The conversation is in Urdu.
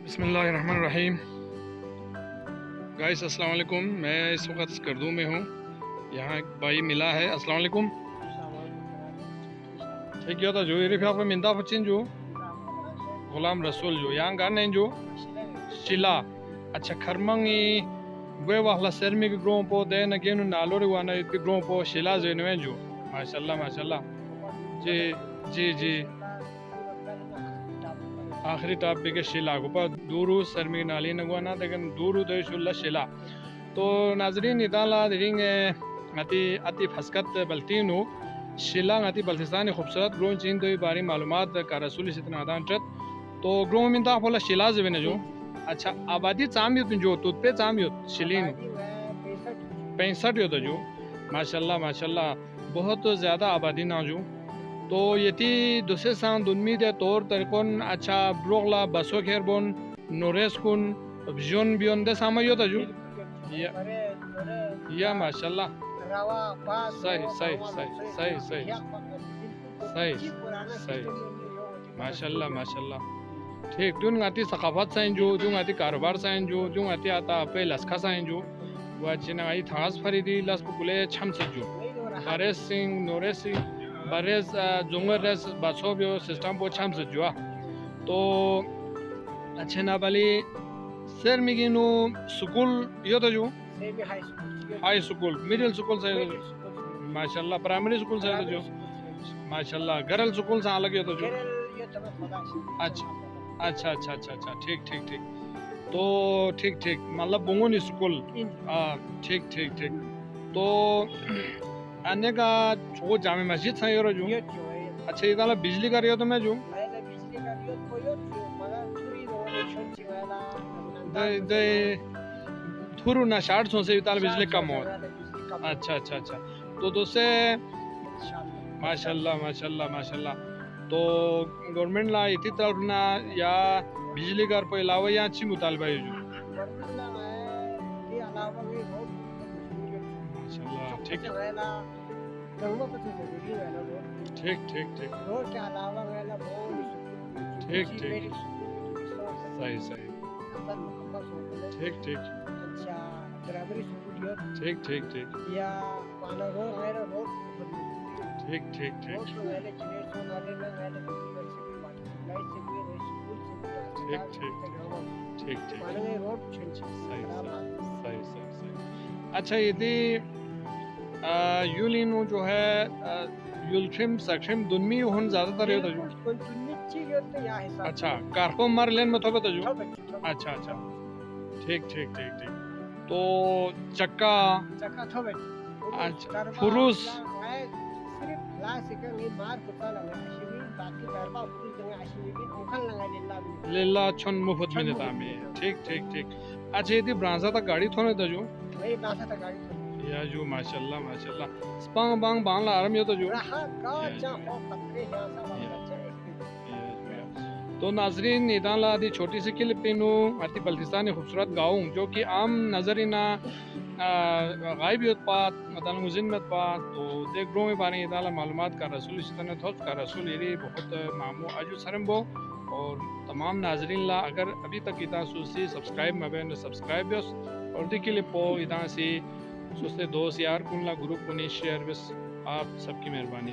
بسم اللہ الرحمن الرحیم. گائس السلام علیکم. میں اس وقت اسکردو میں ہوں. یہاں ایک بھائی ملا ہے. السلام علیکم. ٹھیک ہے جو یہ آپ مندا پچین جو غلام رسول جو یہاں گانے جو شیلا اچھا کھرمنگی وہ والا سرمی کے گروہ پو دے نہ گینو نالو ری وانا کے گروہ پو شیلا زینویں جو ماشاءاللہ ماشاءاللہ. جی جی جی آخری ٹاپ کے شیلا کو پا دورو سرمی نالی نگوانا لیکن دورو دے شلا شیلا. تو ناظرین ادالا دیرینگ اتی فسکت بلتینو شیلا غتی بلتستان خوبصورت گرون چین تو باری معلومات کا رسول ستنا دان چت تو گرون من دا پولا شیلا زوینه جو اچھا آبادی چامیت جو تو پہ چامیت شیلین 65 ہوتا جو ماشاءاللہ ماشاءاللہ بہت زیادہ آبادی نہ جو. تو یتی دوسرے سان دنمی دے طور طریقون اچھا بروغلا بسو خیر بون نوریس کن بجون بیون دے ساما ہوتا جو یا ماشاءاللہ صحیح صحیح صحیح صحیح صحیح صحیح صحیح ماشاءاللہ ماشاءاللہ. ٹھیک دون آتی ثقافت سائن جو دون آتی کاروبار سائن جو دون آتی آتا پہ لسکا سائن جو وہ چینا آئی تھاس فریدی لس پکلے چھم سے جو بارس سنگھ نوریس سنگھ بارس جنگر ریس باسو بیو سسٹم پو چھم سے جو. تو اچھے نابالی سر مگینو سکول یہ تو جو ہائی سکول میڈل سکول سے ماشاءاللہ پرائمری سکول سے جو ماشاءاللہ گرل سکول سے الگ یہ تو جو اچھا اچھا اچھا اچھا اچھا ٹھیک ٹھیک ٹھیک. تو ٹھیک ٹھیک مطلب بنگون اسکول ٹھیک ٹھیک ٹھیک. تو آنے کا چھو جامع مسجد سے یہ جو اچھا یہ بجلی کا رہی تو میں جو تھورو نہ 60 سے بجلی کم ہو. اچھا اچھا اچھا. تو دوسرے ماشاءاللہ ماشاءاللہ ماشاءاللہ. تو گورنمنٹ لا اتی طرف نہ یا بجلی گھر پہ علاوہ یا اچھی مطالبہ ہے جو ماشاءاللہ ٹھیک ٹھیک ٹھیک ٹھیک ٹھیک ٹھیک صحیح صحیح ٹھیک ٹھیک ٹھیک ٹھیک ٹھیک ٹھیک ٹھیک ٹھیک ٹھیک ٹھیک ٹھیک صحیح صحیح صحیح. اچھا یہ دی یولینو جو ہے یولٹرم سکشم دنمی ہون زیادہ تر یہ جو اچھا کارکو مر لین میں تھوبے تو جو اچھا اچھا ٹھیک ٹھیک ٹھیک ٹھیک. تو چکا اچھا فروس لیلا چھن مفت میں دیتا میں ٹھیک ٹھیک ٹھیک. اچھا یہ دی برانزا تا گاڑی تھونے تا جو یا جو ماشاءاللہ ماشاءاللہ سپانگ بانگ بانگ لا آرم یہ تو جو. تو ناظرین ایدان لا دی چھوٹی سی کلپینو آتی بلتستان خوبصورت گاؤں جو کہ عام نظر نہ غائب ہوت پات مطلب مزنت پات. تو دیکھ گروہ میں بارے ایدان لا معلومات کا رسول اشتنے تھوچ کا رسول یہ بہت معمول آجو سرم بو. اور تمام ناظرین لا اگر ابھی تک ایدان سوسی سبسکرائب مبین سبسکرائب بیوس اور دی کلپ پو ایدان سی سوستے دوست یار کن لا گروپ کنی شیئر بس آپ سب کی مہربانی.